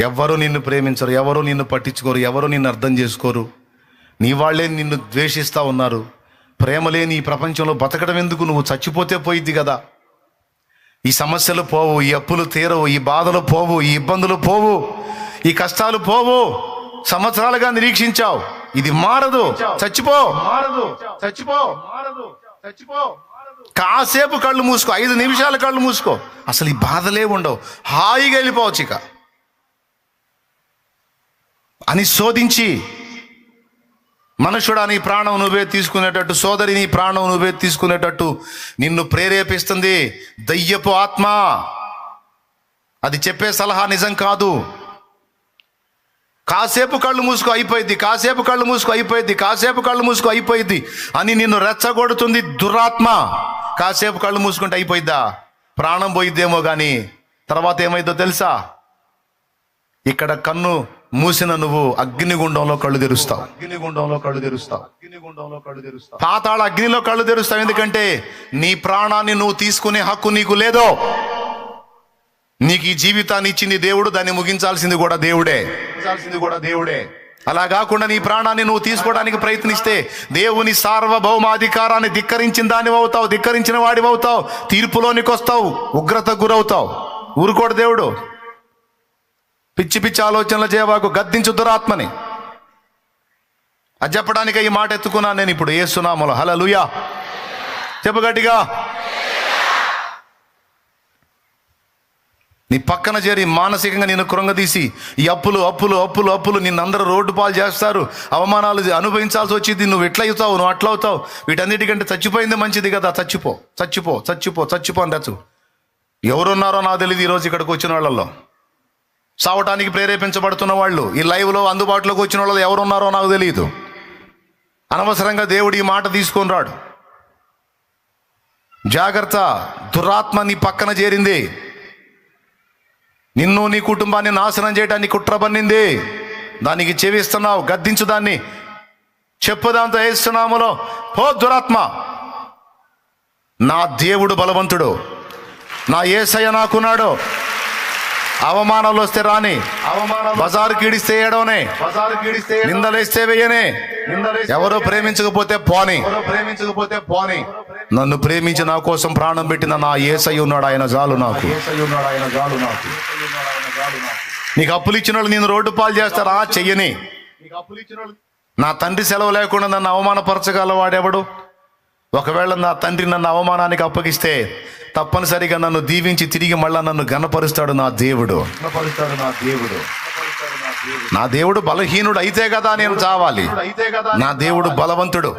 ఎవ్వరూ నిన్ను ప్రేమించరు, ఎవరు నిన్ను పట్టించుకోరు, ఎవరు నిన్ను అర్థం చేసుకోరు. నీ వాళ్ళే నిన్ను ద్వేషిస్తూ ఉన్నారు. ప్రేమ లేని ఈ ప్రపంచంలో బతకడం ఎందుకు? నువ్వు చచ్చిపోతే పోయిద్ది కదా. ఈ సమస్యలు పోవు, ఈ అప్పులు తీరవు, ఈ బాధలు పోవు, ఈ ఇబ్బందులు పోవు, ఈ కష్టాలు పోవు. సంవత్సరాలుగా నిరీక్షించావు, ఇది మారదు, చచ్చిపో, మారదు, చచ్చిపో, మారదు, చచ్చిపో. కాసేపు కళ్ళు మూసుకో, 5 నిమిషాలు కళ్ళు మూసుకో, అసలు ఈ బాధలే ఉండవు, హాయిగా వెళ్ళిపోవచ్చు ఇక అని శోధించి, మనుషుడా నీ ప్రాణం నువ్వే తీసుకునేటట్టు, సోదరి నీ ప్రాణం నువ్వే తీసుకునేటట్టు నిన్ను ప్రేరేపిస్తుంది దయ్యపు ఆత్మ. అది చెప్పే సలహా నిజం కాదు. కాసేపు కళ్ళు మూసుకో అయిపోయింది, కాసేపు కళ్ళు మూసుకో అయిపోయింది, కాసేపు కళ్ళు మూసుకో అయిపోయింది అని నిన్ను రెచ్చగొడుతుంది దురాత్మ. కాసేపు కళ్ళు మూసుకుంటే అయిపోయిద్దా? ప్రాణం పోయిద్దేమో కానీ తర్వాత ఏమైందో తెలుసా? ఇక్కడ కన్ను మూసిన నువ్వు అగ్నిగుండంలో కళ్ళు తెరుస్తావు, అగ్నిగుండంలో కళ్ళు తెరుస్తావు, అగ్నిగుండంలో కళ్ళు తెరుస్తావు, పాతాళ అగ్నిలో కళ్ళు తెరుస్తావు. ఎందుకంటే నీ ప్రాణాన్ని నువ్వు తీసుకునే హక్కు నీకు లేదో. నీకు ఈ జీవితాన్ని ఇచ్చింది దేవుడు, దాన్ని ముగించాల్సింది కూడా దేవుడే, అలా కాకుండా నీ ప్రాణాన్ని నువ్వు తీసుకోవడానికి ప్రయత్నిస్తే దేవుని సార్వభౌమాధికారాన్ని ధిక్కరించిన దానివి అవుతావు, ధిక్కరించిన వాడివి అవుతావు, తీర్పులోనికి వస్తావు, ఉగ్రతకు గురవుతావు. ఊరుకోడు దేవుడు. పిచ్చి పిచ్చి ఆలోచనలు చేయవాకు, గద్దించు దురాత్మని. అది చెప్పడానికి ఈ మాట ఎత్తుకున్నాను నేను ఇప్పుడు యేసు నామములో. హల్లెలూయా చెప్పు గట్టిగా. నీ పక్కన చేరి మానసికంగా నిన్ను కృంగదీసి ఈ అప్పులు అప్పులు అప్పులు అప్పులు నిన్నందరూ రోడ్డు పాలు చేస్తారు, అవమానాలు అనుభవించాల్సి వచ్చింది, నువ్వు ఎట్లా అవుతావు, నువ్వు అట్లా అవుతావు, వీటన్నిటికంటే చచ్చిపోయింది మంచిది కదా. చచ్చిపో, చచ్చిపో, చచ్చిపో, చచ్చిపో అని తెచ్చు. ఎవరున్నారో నాకు తెలియదు ఈరోజు ఇక్కడికి వచ్చిన వాళ్ళల్లో. సావటానికి ప్రేరేపించబడుతున్న వాళ్ళు, ఈ లైవ్లో అందుబాటులోకి వచ్చిన వాళ్ళు ఎవరున్నారో నాకు తెలియదు. అనవసరంగా దేవుడు ఈ మాట తీసుకొని రాడు. జాగ్రత్త, దురాత్మ నీ పక్కన చేరింది, నిన్ను నీ కుటుంబాన్ని నాశనం చేయడానికి కుట్ర పన్నింది. దానికి చెవిస్తున్నావు, గద్దించు దాన్ని, చెప్పు దాంతో యేసునామములో, పో దురాత్మ. నా దేవుడు బలవంతుడు, నా యేసయ్య నాకున్నాడు. అవమానాలు వస్తే రాని, బజారు కీడిస్తే ఏడవనే, నిందలేస్తే వెయ్యనే, ఎవరో ప్రేమించకపోతే పోని, నన్ను ప్రేమించి నా కోసం ప్రాణం పెట్టిన నా యేసయ్య ఉన్నాడు, ఆయన చాలు నాకు. నీకు అప్పులు ఇచ్చిన వాళ్ళు నేను రోడ్డు పాలు చేస్తారా? చెయ్యని. నా తండ్రి సెలవు లేకుండా నన్ను అవమానపరచగల వాడెవడు? ఒకవేళ నా తండ్రి నన్ను అవమానానికి అప్పగిస్తే తప్పనిసరిగా నన్ను దీవించి తిరిగి మళ్ళా నన్ను ఘనపరుస్తాడు నా దేవుడు. నా దేవుడు బలహీనుడు అయితే కదా నేను చావాలి. నా దేవుడు బలవంతుడు,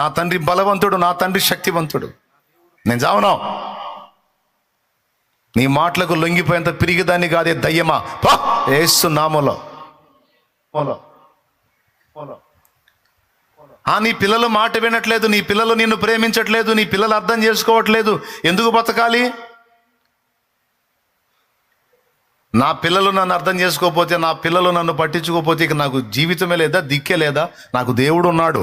నా తండ్రి బలవంతుడు, నా తండ్రి శక్తివంతుడు. నేను చావను. నీ మాటలకు లొంగిపోయేంత పిరిగిదాన్ని కాదే దయ్యమా, యేసు నామములో. నీ పిల్లలు మాట వినట్లేదు, నీ పిల్లలు నిన్ను ప్రేమించట్లేదు, నీ పిల్లలు అర్థం చేసుకోవట్లేదు, ఎందుకు బతకాలి? నా పిల్లలు నన్ను అర్థం చేసుకోకపోతే, నా పిల్లలు నన్ను పట్టించుకోకపోతే ఇక నాకు జీవితమే లేదా, దిక్కే లేదా? నాకు దేవుడు ఉన్నాడు.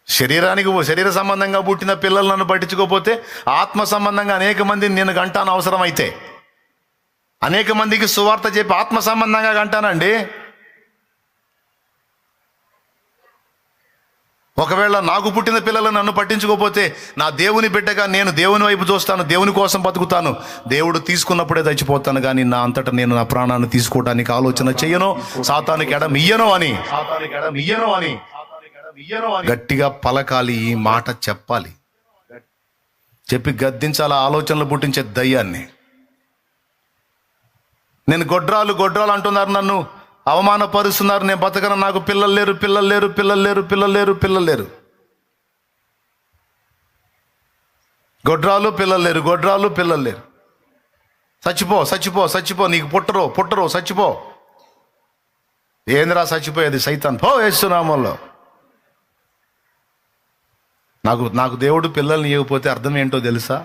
శరీర సంబంధంగా పుట్టిన పిల్లలు నన్ను పట్టించుకోకపోతే ఆత్మ సంబంధంగా అనేక మందిని నేను గంటాను, అవసరమైతే అనేక మందికి సువార్త చెప్పి ఆత్మ సంబంధంగా గంటానండి. ఒకవేళ నాకు పుట్టిన పిల్లలు నన్ను పట్టించుకోకపోతే నా దేవుని బిడ్డగా నేను దేవుని వైపు చూస్తాను, దేవుని కోసం బతుకుతాను. దేవుడు తీసుకున్నప్పుడే చచ్చిపోతాను, కానీ నా అంతటా నేను నా ప్రాణాన్ని తీసుకోవడానికి ఆలోచన చెయ్యను, సాతానికి ఎడం ఇయ్యను అని గట్టిగా పలకాలి. ఈ మాట చెప్పాలి, చెప్పి గద్దించాలి ఆలోచనలు పుట్టించే దయ్యాన్ని. నేను గొడ్రాలు గొడ్రాలు అంటున్నారు, నన్ను అవమానపరుస్తున్నారు, నేను బతకను, నాకు పిల్లలు లేరు, పిల్లలు లేరు, పిల్లలు లేరు, పిల్లలు లేరు, పిల్లలు లేరు. గొడ్రాలు పిల్లలు లేరు, గొడ్రాలు పిల్లలు లేరు. చచ్చిపో, చచ్చిపో, చచ్చిపో, నీకు పుట్టరు, చచ్చిపో. ఏందిరా చచ్చిపోయేది? సైతాన్. పో యేసు నామములో. నాకు దేవుడు పిల్లల్ని ఇవ్వకపోతే అర్థం ఏంటో తెలుసా?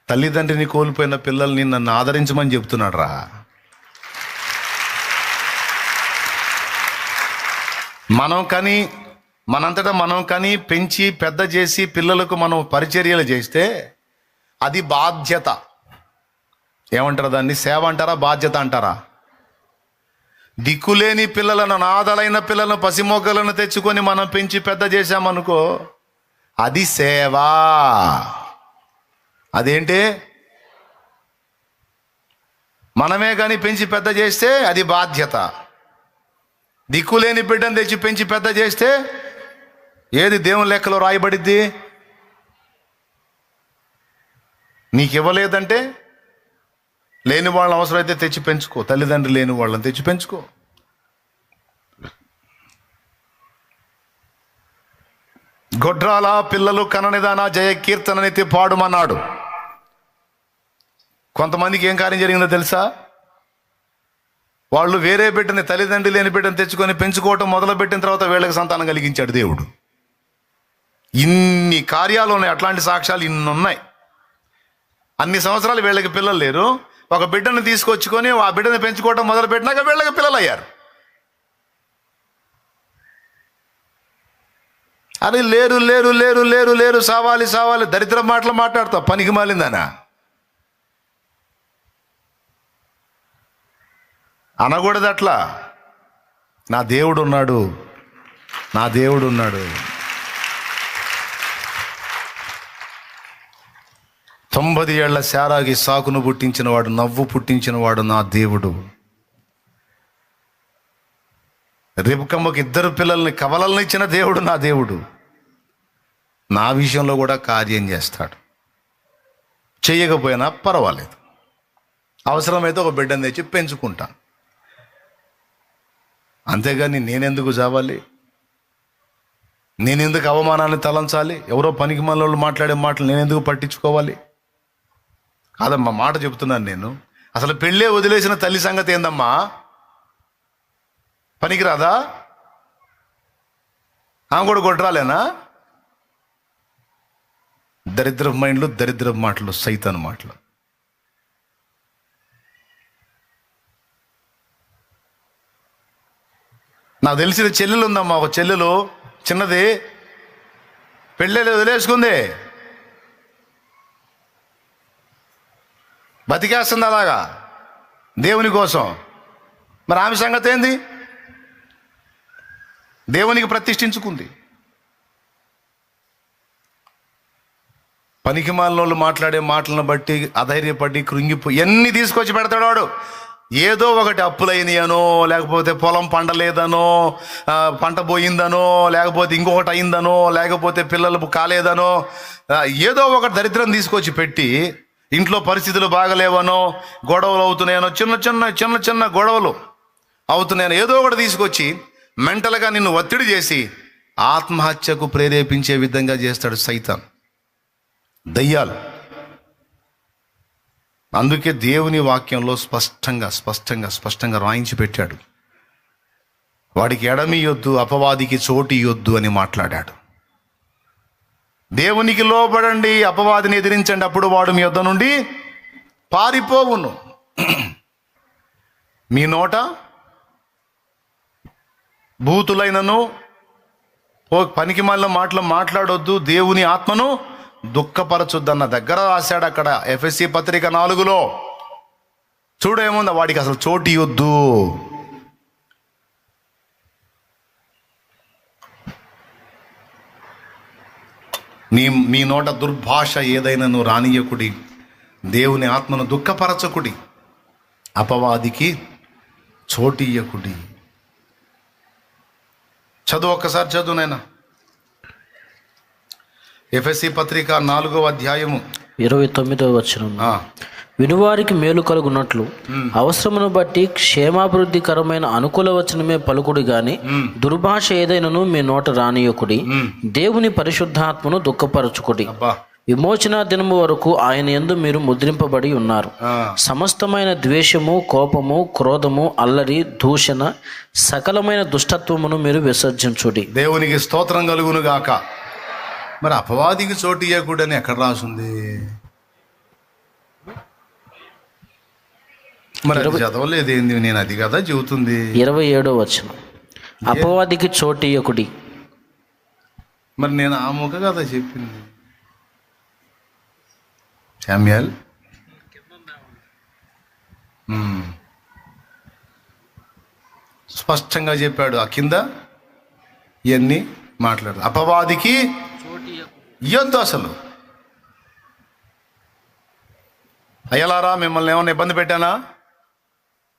తల్లిదండ్రిని కోల్పోయిన పిల్లల్ని నన్ను ఆదరించమని చెప్తున్నాడు రా. మనంతటా మనం కని పెంచి పెద్ద చేసి పిల్లలకు మనం పరిచర్యలు చేస్తే అది బాధ్యత. ఏమంటారు దాన్ని? సేవ అంటారా, బాధ్యత అంటారా? దిక్కులేని పిల్లలను, అనాథలైన పిల్లలను, పసిమొగ్గలను తెచ్చుకొని మనం పెంచి పెద్ద చేశామనుకో, అది సేవ. అదేంటి? మనమే కానీ పెంచి పెద్ద చేస్తే అది బాధ్యత. దిక్కులేని బిడ్డను తెచ్చి పెంచి పెద్ద చేస్తే ఏది దేవుని లెక్కలో రాయబడిద్ది? నీకు ఇవ్వలేదంటే లేని వాళ్ళని అవసరమైతే తెచ్చి పెంచుకో. తల్లిదండ్రులు లేని వాళ్ళని తెచ్చి పెంచుకో. గొడ్రాల పిల్లలు కననిదాన జయ కీర్తననైతే పాడుమన్నాడు. కొంతమందికి ఏం కార్యం జరిగిందో తెలుసా? వాళ్ళు వేరే బిడ్డని, తల్లిదండ్రులు లేని బిడ్డను తెచ్చుకొని పెంచుకోవటం మొదలుపెట్టిన తర్వాత వీళ్ళకి సంతానం కలిగించాడు దేవుడు. ఇన్ని కార్యాలు ఉన్నాయి, అట్లాంటి సాక్ష్యాలు ఇన్ని ఉన్నాయి. అన్ని సంవత్సరాలు వీళ్ళకి పిల్లలు లేరు, ఒక బిడ్డను తీసుకొచ్చుకొని ఆ బిడ్డను పెంచుకోవటం మొదలుపెట్టినాక వీళ్ళకి పిల్లలు అయ్యారు. అని లేరు లేరు లేరు లేరు లేరు సావాలి సావాలి దరిద్ర మాటలు మాట్లాడతావు, పనికి మాలిందనా? అనకూడదు అట్లా. నా దేవుడు ఉన్నాడు, నా దేవుడు ఉన్నాడు. 90 ఏళ్ల శారాకి సాకును పుట్టించిన వాడు, నవ్వు పుట్టించిన వాడు నా దేవుడు. రిబకమ్మకి 2 పిల్లల్ని, కవలల్ని ఇచ్చిన దేవుడు నా దేవుడు. నా విషయంలో కూడా కార్యం చేస్తాడు. చేయకపోయినా పర్వాలేదు, అవసరమైతే ఒక బిడ్డను తెచ్చి పెంచుకుంటాను. అంతేగాని నేనెందుకు చావాలి? నేనెందుకు అవమానాన్ని తలంచాలి? ఎవరో పనికి మనోళ్ళు మాట్లాడే మాటలు నేనెందుకు పట్టించుకోవాలి? కాదమ్మా, మాట చెప్తున్నాను నేను. అసలు పెళ్ళే వదిలేసిన తల్లి సంగతి ఏందమ్మా? పనికిరాదా? ఆమె కూడా గొడ్రాలేనా? దరిద్ర మైండ్లు, దరిద్ర మాటలు, సైతాన్ మాటలు. నాకు తెలిసిన చెల్లెలు ఉందమ్మా, ఒక చెల్లెలు చిన్నది, పెళ్ళి వదిలేసుకుంది, బతికేస్తుంది అలాగా దేవుని కోసం. మరి ఆమె సంగతి ఏంది? దేవునికి ప్రతిష్ఠించుకుంది. పనికిమాలినోళ్ళు మాట్లాడే మాటలను బట్టి అధైర్యపడి కృంగిపోయి ఎన్ని తీసుకొచ్చి పెడతాడు వాడు. ఏదో ఒకటి అప్పులైనయనో, లేకపోతే పొలం పండలేదనో, పంట పోయిందనో, లేకపోతే ఇంకొకటి అయిందనో, లేకపోతే పిల్లలు కాలేదనో, ఏదో ఒకటి దరిద్రం తీసుకొచ్చి పెట్టి, ఇంట్లో పరిస్థితులు బాగలేవనో, గొడవలు అవుతున్నాయనో, చిన్న చిన్న చిన్న చిన్న గొడవలు అవుతున్నాయనో, ఏదో ఒకటి తీసుకొచ్చి మెంటల్గా నిన్ను ఒత్తిడి చేసి ఆత్మహత్యకు ప్రేరేపించే విధంగా చేస్తాడు సైతాన్, దయ్యాలు. అందుకే దేవుని వాక్యంలో స్పష్టంగా రాయించి పెట్టాడు, వాడికి ఎడమియొద్దు, అపవాదికి చోటియొద్దు అని మాట్లాడాడు. దేవునికి లోబడండి, అపవాదిని ఎదిరించండి, అప్పుడు వాడు మీ యొద్ద నుండి పారిపోవును. మీ నోట బూతులైనను పనికిమాలిన మాటలు మాట్లాడొద్దు, దేవుని ఆత్మను దుఃఖపరచొద్దన్న దగ్గర రాశాడు అక్కడ ఎఫెసీ పత్రిక 4లో. చూడేముందా, వాడికి అసలు చోటు ఇవ్వద్దు. మీ నోట దుర్భాష ఏదైనాను రానియకుడి, దేవుని ఆత్మను దుఃఖపరచకుడి, అపవాదికి చోటియ్యకుడి. చదువు, ఒక్కసారి చదువు నాయనా. ఎఫెసీ పత్రిక 4వ అధ్యాయము 29వ వచనం. వినువారికి మేలు కలుగునట్లు అవసరమును బట్టి క్షేమాభివృద్ధికరమైన అనుకూల వచనమే పలుకుడు గాని దుర్భాష ఏదైనను మీ నోట రానియకుడి. దేవుని పరిశుద్ధాత్మను దుఃఖపరచుకుడి. విమోచన దినము వరకు ఆయన యందు మీరు ముద్రింపబడి ఉన్నారు. సమస్తమైన ద్వేషము, కోపము, క్రోధము, అల్లరి, దూషణ, సకలమైన దుష్టత్వమును మీరు విసర్జించుడి. దేవునికి స్తోత్రం కలుగును గాక. మరి అపవాదికి చోటు ఇవ్వకూడని ఎక్కడ రాసుంది? మరి చదవలేదు ఏంది? నేను అది కదా చెబుతుంది. 27వ వచనం, అపవాదికి చోటు ఇయ్యకుడి. మరి నేను ఆ ముఖ కదా చెప్పింది. శామ్యూయల్ స్పష్టంగా చెప్పాడు. ఆ కింద ఇవన్నీ మాట్లాడు. అపవాదికి ఇయ్యొద్దు అసలు. అయ్యలారా మిమ్మల్ని ఏమైనా ఇబ్బంది పెట్టానా?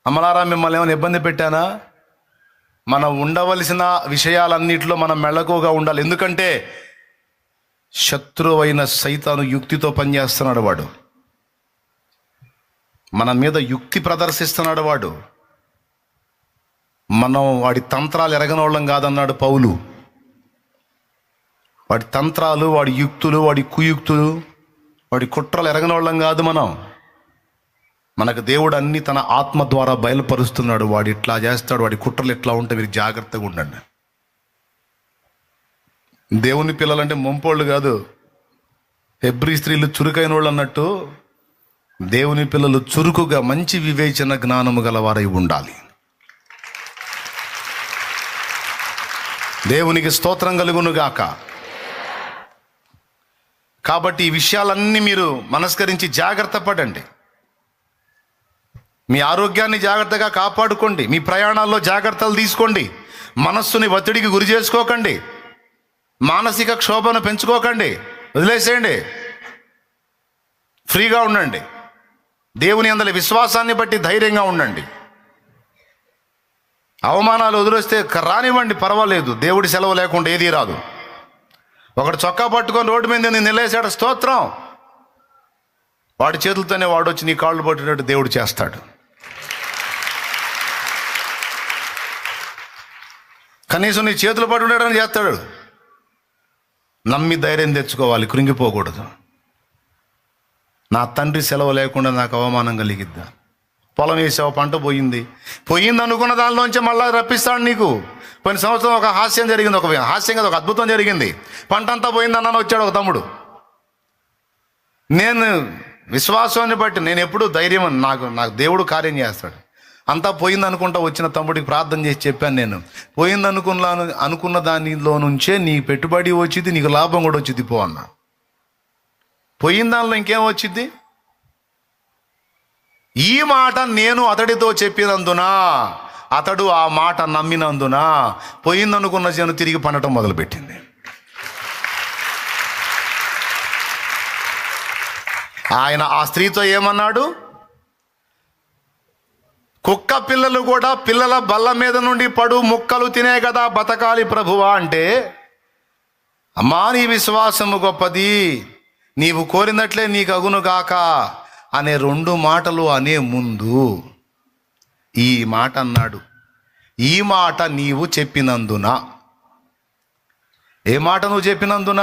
అమ్మలారా మిమ్మల్ని ఏమైనా ఇబ్బంది పెట్టానా? మనం ఉండవలసిన విషయాలన్నిటిలో మనం మెళకువగా ఉండాలి. ఎందుకంటే శత్రువైన సైతాను యుక్తితో పనిచేస్తున్నాడు. వాడు మన మీద యుక్తి ప్రదర్శిస్తున్నాడు. మనం వాడి తంత్రాలు ఎరగనోళ్ళం కాదన్నాడు పౌలు. వాడి తంత్రాలు, వాడి యుక్తులు, వాడి కుయుక్తులు, వాడి కుట్రలు ఎరగనోళ్ళం కాదు మనం. మనకు దేవుడు అన్ని తన ఆత్మ ద్వారా బయలుపరుస్తున్నాడు. వాడు ఇట్లా చేస్తాడు, వాడి కుట్రలు ఎట్లా ఉంటే మీరు జాగ్రత్తగా ఉండండి. దేవుని పిల్లలంటే మొంపోళ్ళు కాదు, హెబ్రీ స్త్రీలు చురుకైన వాళ్ళు అన్నట్టు దేవుని పిల్లలు చురుకుగా మంచి వివేచన జ్ఞానము గలవారై ఉండాలి. దేవునికి స్తోత్రం కలుగునుగాక. కాబట్టి ఈ విషయాలన్నీ మీరు మనస్కరించి జాగ్రత్త పడండి. మీ ఆరోగ్యాన్ని జాగ్రత్తగా కాపాడుకోండి. మీ ప్రయాణాల్లో జాగ్రత్తలు తీసుకోండి. మనస్సుని ఒత్తిడికి గురి చేసుకోకండి. మానసిక క్షోభను పెంచుకోకండి. వదిలేసేయండి. ఫ్రీగా ఉండండి. దేవుని అందరి విశ్వాసాన్ని బట్టి ధైర్యంగా ఉండండి. అవమానాలు వదిలేస్తే రానివ్వండి, పర్వాలేదు. దేవుడి సెలవు లేకుండా ఏదీ రాదు. ఒకడు చొక్కా పట్టుకొని రోడ్డు మీద నేను నిలేసాడు, స్తోత్రం. వాడి చేతులతోనే వాడు వచ్చి నీ కాళ్ళు పట్టినట్టు దేవుడు చేస్తాడు. కనీసం నీ చేతులు పట్టుకుంటాడని చేస్తాడు. నమ్మి ధైర్యం తెచ్చుకోవాలి, కృంగిపోకూడదు. నా తండ్రి సెలవు లేకుండా నాకు అవమానం కలిగిద్దా? పొలం వేసావు, పంట పోయింది అనుకున్న దానిలోంచి మళ్ళీ రప్పిస్తాడు నీకు. పోయిన సంవత్సరం ఒక హాస్యం జరిగింది, ఒక అద్భుతం జరిగింది. పంట అంతా పోయిందన్నాను, వచ్చాడు ఒక తమ్ముడు. నేను విశ్వాసాన్ని బట్టి నేను ఎప్పుడు ధైర్యం, నాకు దేవుడు కార్యం చేస్తాడు. అంతా పోయింది అనుకుంటా వచ్చిన తమ్ముడికి ప్రార్థన చేసి చెప్పాను, నేను పోయింది అనుకున్న దానిలో నుంచే నీ పెట్టుబడి వచ్చింది, నీకు లాభం కూడా వచ్చింది పో అన్నా. పోయిన దానిలో ఇంకేం వచ్చింది? ఈ మాట నేను అతడితో చెప్పినందున, అతడు ఆ మాట నమ్మినందున పోయిందనుకున్న జను తిరిగి పండటం మొదలుపెట్టింది. ఆయన ఆ స్త్రీతో ఏమన్నాడు? కుక్క పిల్లలు కూడా పిల్లల బల్ల మీద నుండి పడు ముక్కలు తినే కదా బతకాలి ప్రభువా అంటే, అమ్మా నీ విశ్వాసము గొప్పది, నీవు కోరినట్లే నీకు అగునుగాక అనే 2 మాటలు అనే ముందు ఈ మాట అన్నాడు. ఈ మాట నీవు చెప్పినందున. ఏ మాట నువ్వు చెప్పినందున?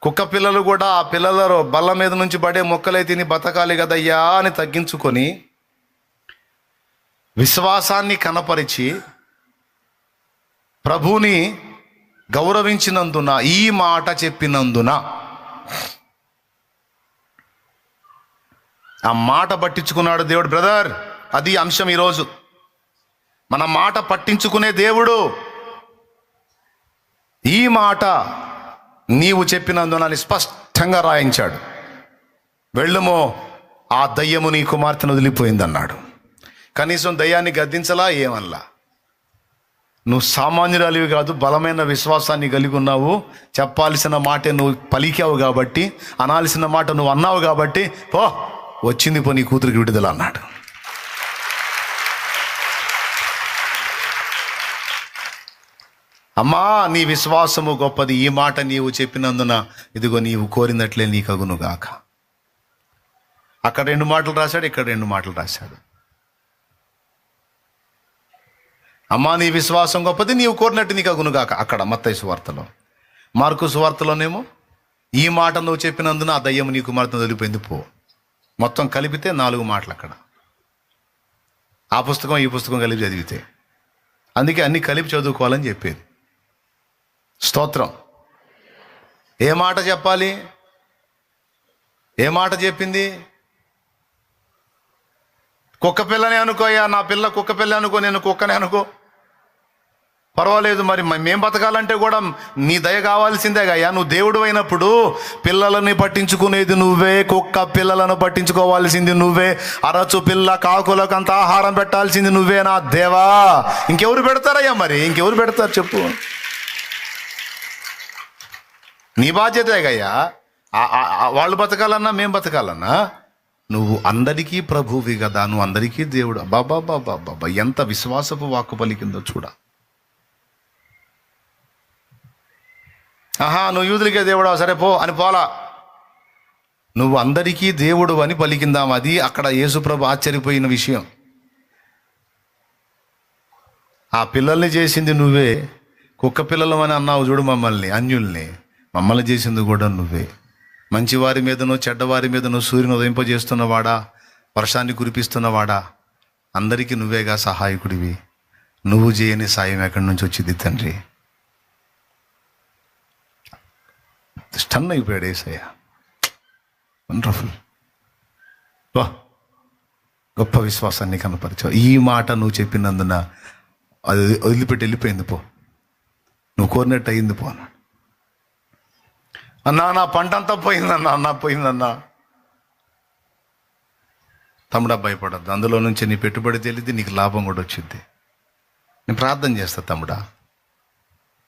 కుక్క పిల్లలు కూడా ఆ పిల్లల బల్ల మీద నుంచి పడే మొక్కలే తిని బతకాలి కదయ్యా అని తగ్గించుకొని విశ్వాసాన్ని కనపరిచి ప్రభువుని గౌరవించినందున, ఈ మాట చెప్పినందున, ఆ మాట పట్టించుకున్నాడు దేవుడు. బ్రదర్, అది అంశం ఈరోజు. మన మాట పట్టించుకునే దేవుడు. ఈ మాట నీవు చెప్పినందున అని స్పష్టంగా రాయించాడు. వెళ్ళుమో, ఆ దయ్యము నీ కుమార్తెను వదిలిపోయిందన్నాడు. కనీసం దయ్యాన్ని గద్దించలా, ఏమల్లా. నువ్వు సామాన్యురాలివి కాదు, బలమైన విశ్వాసాన్ని కలిగి ఉన్నావు. చెప్పాల్సిన మాట నువ్వు పలికావు కాబట్టి, అనాల్సిన మాట నువ్వు అన్నావు కాబట్టి, పో వచ్చింది పో నీ కూతురికి విడుదల అన్నాడు. అమ్మా నీ విశ్వాసము గొప్పది, ఈ మాట నీవు చెప్పినందున ఇదిగో నీవు కోరినట్లే నీకు అగునుగాక. అక్కడ 2 మాటలు రాశాడు, ఇక్కడ 2 మాటలు రాశాడు. అమ్మా నీ విశ్వాసం గొప్పది, నీవు కోరినట్టు నీకు అగునుగాక అక్కడ మత్తయి సువార్తలో. మార్కు సువార్తలోనేమో ఈ మాట నువ్వు చెప్పినందున ఆ దయ్యము నీ కుమార్తెను వదిలిపోయింది పో. మొత్తం కలిపితే 4 మాటలు అక్కడ. ఆ పుస్తకం ఈ పుస్తకం కలిపి చదివితే. అందుకే అన్ని కలిపి చదువుకోవాలని చెప్పేది. స్తోత్రం. ఏ మాట చెప్పాలి? ఏ మాట చెప్పింది? కుక్క పిల్లని అనుకోయా, నా పిల్ల కుక్క పిల్ల అనుకో, నేను కుక్కనే అనుకో, పర్వాలేదు, మరి మేం బతకాలంటే కూడా నీ దయ కావాల్సిందేగా అయ్యా. నువ్వు దేవుడు అయినప్పుడు పిల్లలని పట్టించుకునేది నువ్వే, కుక్క పిల్లలను పట్టించుకోవాల్సింది నువ్వే, అరచు పిల్ల కాకులకు అంత ఆహారం పెట్టాల్సింది నువ్వే నా దేవా. ఇంకెవరు పెడతారయ్యా? మరి ఇంకెవరు పెడతారు చెప్పు? నీ బాధ్యతేగయ్యా. వాళ్ళు బతకాలన్నా మేం బతకాలన్నా నువ్వు అందరికీ ప్రభువి కదా, నువ్వు అందరికీ దేవుడు. బాబా ఎంత విశ్వాసపు వాక్కు పలికిందో చూడ. నువ్వు యూదులకే దేవుడా, సరే పో అని పోలా. నువ్వు అందరికీ దేవుడు అని పలికిందాం. అది అక్కడ యేసుప్రభు ఆశ్చర్యపోయిన విషయం. ఆ పిల్లల్ని చేసింది నువ్వే, కుక్క పిల్లలు అని అన్నావు చూడు మమ్మల్ని, అన్యుల్ని. మమ్మల్ని చేసింది కూడా నువ్వే. మంచివారి మీదనో చెడ్డవారి మీదనో సూర్యుని ఉదయింపజేస్తున్నవాడా, వర్షాన్ని కురిపిస్తున్నవాడా, అందరికీ నువ్వేగా సహాయకుడివి. నువ్వు చేయని సాయం ఎక్కడి నుంచి వచ్చింది తండ్రి? స్టన్ అయిపోయాడు యేసయ్య. వండర్ఫుల్. గొప్ప విశ్వాసాన్ని కనపరిచావు. ఈ మాట నువ్వు చెప్పినందున అది వదిలిపెట్టి వెళ్ళిపోయింది. పో, నువ్వు కోరినట్టు అయింది పో అన్నాడు. అన్నా నా పంట అంతా పోయిందన్నా, పోయిందన్నా. తమ్ముడా భయపడద్దు, అందులో నుంచి నీ పెట్టుబడి తెలియదు, నీకు లాభం కూడా వచ్చింది. నేను ప్రార్థన చేస్తా తమ్ముడా,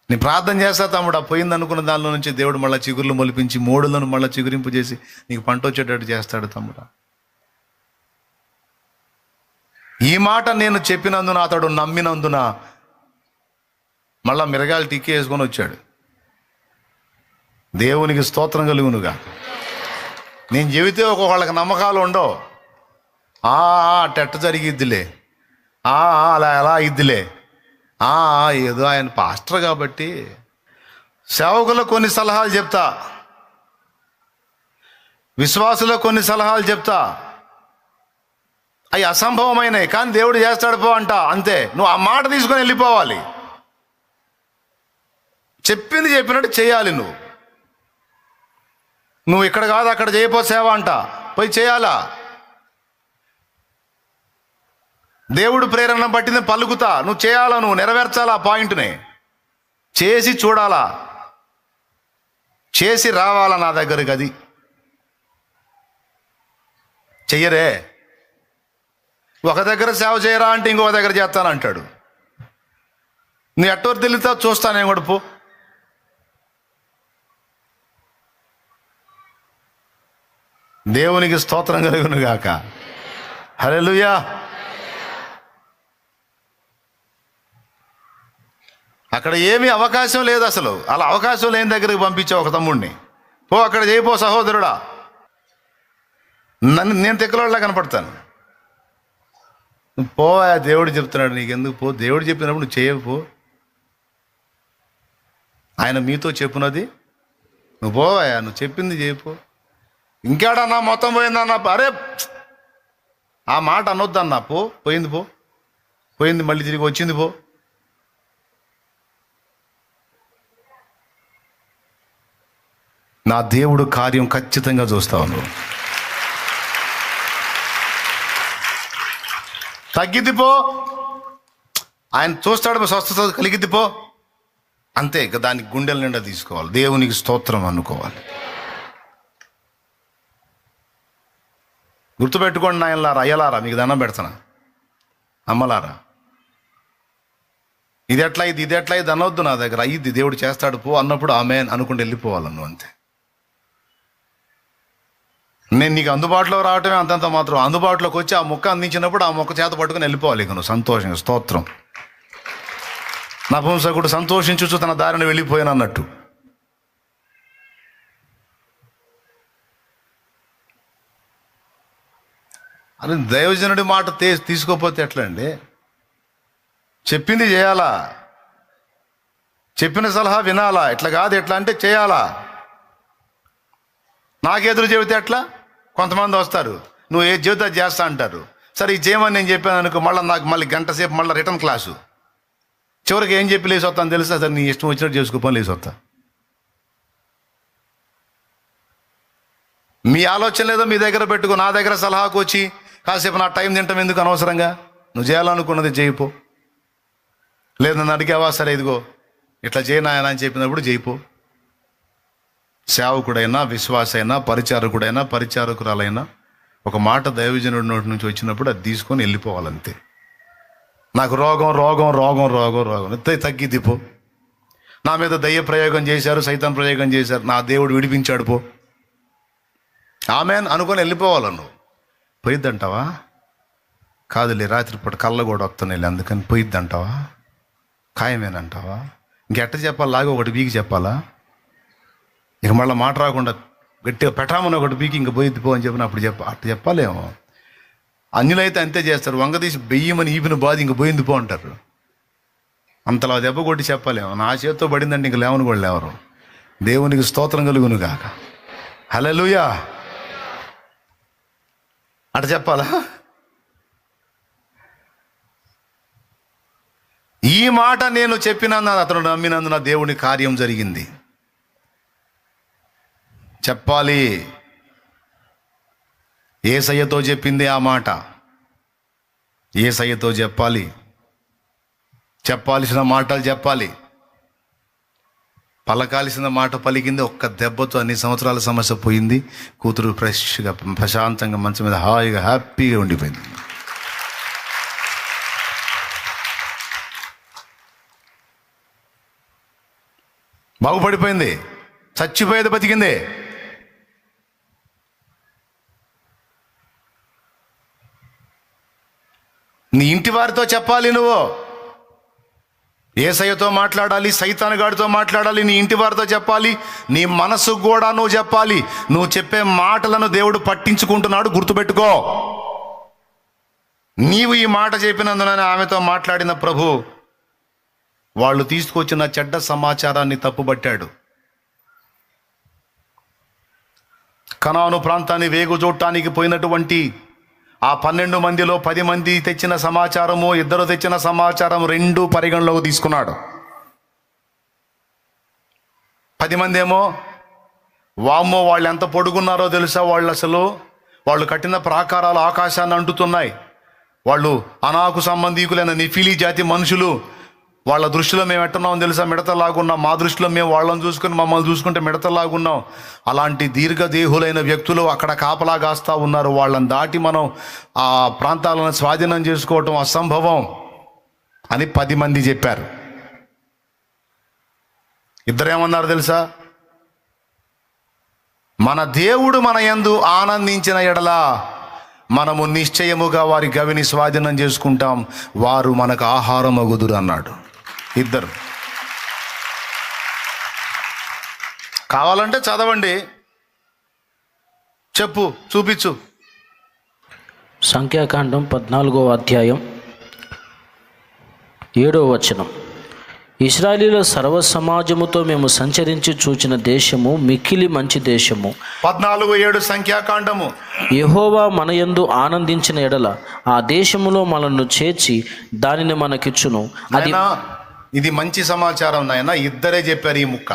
నేను ప్రార్థన చేస్తా తమ్ముడా. పోయింది అనుకున్న దానిలో నుంచి దేవుడు మళ్ళీ చిగుర్లు మొలిపించి మోడులను మళ్ళీ చిగురింపు చేసి నీకు పంట వచ్చేటట్టు చేస్తాడు తమ్ముడా. ఈ మాట నేను చెప్పినందున అతడు నమ్మినందున మళ్ళా మిరగాయలు టిక్కి వేసుకొని వచ్చాడు. దేవునికి స్తోత్రం కలుగునుగా. నేను చెబితే ఒక్కొక్కళ్ళకి నమ్మకాలు ఉండవు. టెట్ట జరిగిద్దిలే, అలా ఎలా ఇద్దిలే, ఏదో ఆయన పాస్టర్ కాబట్టి. సేవకులకు కొన్ని సలహాలు చెప్తా, విశ్వాసులకు కొన్ని సలహాలు చెప్తా. అవి అసంభవమైనవి, కానీ దేవుడు చేస్తాడు పో అంట, అంతే. నువ్వు ఆ మాట తీసుకొని వెళ్ళిపోవాలి. చెప్పింది చెప్పినట్టు చేయాలి. నువ్వు ఇక్కడ కాదు అక్కడ చేయపో సేవ అంట, పోయి చేయాలా. దేవుడు ప్రేరణ పట్టింది పలుకుతా, నువ్వు చేయాలా, నువ్వు నెరవేర్చాలా. ఆ పాయింట్ని చేసి చూడాలా, చేసి రావాలా నా దగ్గరికి. అది చెయ్యరే. ఒక దగ్గర సేవ చేయరా అంటే ఇంకొక దగ్గర చేస్తానంటాడు. నువ్వు ఎట్టోరు తెలియతా చూస్తానే కూడా పో. దేవునికి స్తోత్రం కలుగును గాక. హల్లెలూయా. అక్కడ ఏమీ అవకాశం లేదు అసలు. అలా అవకాశం లేని దగ్గరికి పంపించావు ఒక తమ్ముడిని. పో అక్కడ చేయిపో సహోదరుడా. నేను తెక్కలోళ్ళ కనపడతాను. పో, దేవుడు చెప్తున్నాడు నీకెందుకు పో. దేవుడు చెప్పినప్పుడు నువ్వు చేయవు. ఆయన మీతో చెప్పున్నది నువ్వు పోవాయా, నువ్వు చెప్పింది చేయపో. ఇంకేడన్నా మొత్తం పోయిందన్నా, అరే ఆ మాట అనొద్దన్నా. పోయింది పో, పోయింది మళ్ళీ తిరిగి వచ్చింది పో. నా దేవుడు కార్యం ఖచ్చితంగా చూస్తావు. నువ్వు తగ్గిద్ది పో, ఆయన చూస్తాడు, స్వస్థత కలిగిద్ది పో, అంతే. ఇక దానికి గుండెల నిండా తీసుకోవాలి, దేవునికి స్తోత్రం అనుకోవాలి. గుర్తుపెట్టుకోండి నాయనలారా, అయ్యలారా, మీకు దండం పెడతానా, అమ్మలారా. ఇది ఎట్లా ఇది అనొద్దు నా దగ్గర. అయ్యిద్ది, దేవుడు చేస్తాడు పో అన్నప్పుడు ఆమేన్ అనుకుంటూ వెళ్ళిపోవాలను, అంతే. నేను నీకు అందుబాటులో రావటమే అంతంత మాత్రం. అందుబాటులోకి వచ్చి ఆ మొక్క అందించినప్పుడు ఆ మొక్క చేత పట్టుకుని వెళ్ళిపోవాలి. ఇక నువ్వు సంతోషంగా, స్తోత్రం. నపుంసకుడు సంతోషించు తన దారిని వెళ్ళిపోయాను అన్నట్టు. అని దైవజనుడి మాట తీసుకోపోతే ఎట్లా అండి? చెప్పింది చేయాలా, చెప్పిన సలహా వినాలా. ఎట్లా కాదు, ఎట్లా అంటే చేయాలా. నాకెదురు చెబితే ఎట్లా? కొంతమంది వస్తారు, నువ్వు ఏ జీవితం చేస్తా అంటారు. సరే ఇది చేయమని నేను చెప్పాను అనుకో, నాకు మళ్ళీ గంట సేపు మళ్ళీ రిటర్న్ క్లాసు. చివరికి ఏం చెప్పి లేసి వస్తాను తెలుసా? సరే నీ ఇష్టం వచ్చినట్టు చేసుకోపని లేసి వస్తా. మీ ఆలోచన లేదో మీ దగ్గర పెట్టుకో. నా దగ్గర సలహాకు వచ్చి కాసేపు నా టైం తింటాం ఎందుకు అనవసరంగా? నువ్వు చేయాలనుకున్నది చేయిపో. లేదు నన్ను అడిగావా, సరే ఇదిగో ఇట్లా చేయి నాయన అని చెప్పినప్పుడు చేయిపో. సేవకుడైనా, విశ్వాసైనా, పరిచారకుడైనా, పరిచారకురాలైనా ఒక మాట దైవజనుడి నోటి నుంచి వచ్చినప్పుడు అది తీసుకొని వెళ్ళిపోవాలంతే. నాకు రోగం రోగం రోగం రోగం రోగం తగ్గిద్ది పో. నా మీద దయ్య ప్రయోగం చేశారు, సైతాన్ ప్రయోగం చేశారు, నా దేవుడు విడిపించాడు పో. ఆమెన్ అనుకొని వెళ్ళిపోవాలి. నువ్వు పోయిద్దంటావా? కాదులే, రాత్రిపూట కళ్ళ కూడా వస్తున్నాయి అందుకని పోయిద్దంటావా? ఖాయమేనంటావా? ఇంకెట్ట చెప్పాలి? లాగా ఒకటి బీకి చెప్పాలా? ఇక మళ్ళీ మాట రాకుండా గట్టిగా పెటామని ఒకటి బీకి ఇంక పోయిద్ది పో అని చెప్పిన అప్పుడు అట్లా చెప్పాలేమో. అన్యులైతే అంతే చేస్తారు, వంగదీసి బెయ్యమని ఈపిన బాధ ఇంక పోయింది పో అంటారు. అంతలా దెబ్బ కొట్టి చెప్పాలేమో. నా చేతితో పడిందంటే ఇంక లేవని కూడా లేవరు. దేవునికి స్తోత్రం కలుగును గాక. హల్లెలూయా. అట చెప్పాలా? ఈ మాట నేను చెప్పినందున అతను నమ్మినందున దేవుని కార్యం జరిగింది. చెప్పాలి. యేసయ్యతో చెప్పింది ఆ మాట. యేసయ్యతో చెప్పాలి, చెప్పాల్సిన మాటలు చెప్పాలి. పలకాల్సిన మాట పలికింది. ఒక్క దెబ్బతో అన్ని సంవత్సరాల సమస్య పోయింది. కూతురు ఫ్రెష్గా ప్రశాంతంగా మంచం మీద హాయిగా హ్యాపీగా ఉండిపోయింది. బాగుపడిపోయింది. చచ్చిపోయేది బతికింది. నీ ఇంటి వారితో చెప్పాలి. నువ్వు యేసయ్యతో మాట్లాడాలి, సైతాను గాడితో మాట్లాడాలి, నీ ఇంటి వారితో చెప్పాలి, నీ మనసు కూడా నువ్వు చెప్పాలి. నువ్వు చెప్పే మాటలను దేవుడు పట్టించుకుంటున్నాడు, గుర్తుపెట్టుకో. నీవు ఈ మాట చెప్పినందున ఆమెతో మాట్లాడిన ప్రభు వాళ్ళు తీసుకొచ్చిన చెడ్డ సమాచారాన్ని తప్పుబట్టాడు. కనాను ప్రాంతాన్ని వేగు చూడటానికి పోయినటువంటి ఆ 12 మందిలో 10 మంది తెచ్చిన సమాచారము, 2 తెచ్చిన సమాచారం 2 పరిగణలోకి తీసుకున్నాడు. 10 మంది ఏమో వామ్మో వాళ్ళు ఎంత పొడుగున్నారో తెలుసా, వాళ్ళు కట్టిన ప్రాకారాలు ఆకాశాన్ని అంటుతున్నాయి, వాళ్ళు అనాకు సంబంధీకులైన నిఫిలీ జాతి మనుషులు, వాళ్ళ దృష్టిలో మేము ఎట్టున్నాం తెలుసా, మిడతలాగున్నాం, మా దృష్టిలో మేము వాళ్ళని చూసుకుని మమ్మల్ని చూసుకుంటే మిడతలాగున్నాం. అలాంటి దీర్ఘదేహులైన వ్యక్తులు అక్కడ కాపలా కాస్తా ఉన్నారు. వాళ్ళని దాటి మనం ఆ ప్రాంతాలను స్వాధీనం చేసుకోవటం అసంభవం అని 10 మంది చెప్పారు. 2 ఏమన్నారు తెలుసా, మన దేవుడు మన యందు ఆనందించిన ఎడల మనము నిశ్చయముగా వారి గవిని స్వాధీనం చేసుకుంటాం, వారు మనకు ఆహారం అగుదురు అన్నాడు. 2 కావాలంటే చదవండి, చెప్పు, చూపించు. సంఖ్యాకాండం 14వ అధ్యాయం 7వ వచనం. ఇశ్రాయేలీయుల సర్వ సమాజముతో మేము సంచరించి చూచిన దేశము మిక్కిలి మంచి దేశము. 14:7 సంఖ్యాకాండము. యెహోవా మన యందు ఆనందించిన ఎడల ఆ దేశములో మనల్ని చేర్చి దానిని మనకిచ్చును. అది ఇది మంచి సమాచారం నాయన. 2 చెప్పారు ఈ ముక్క.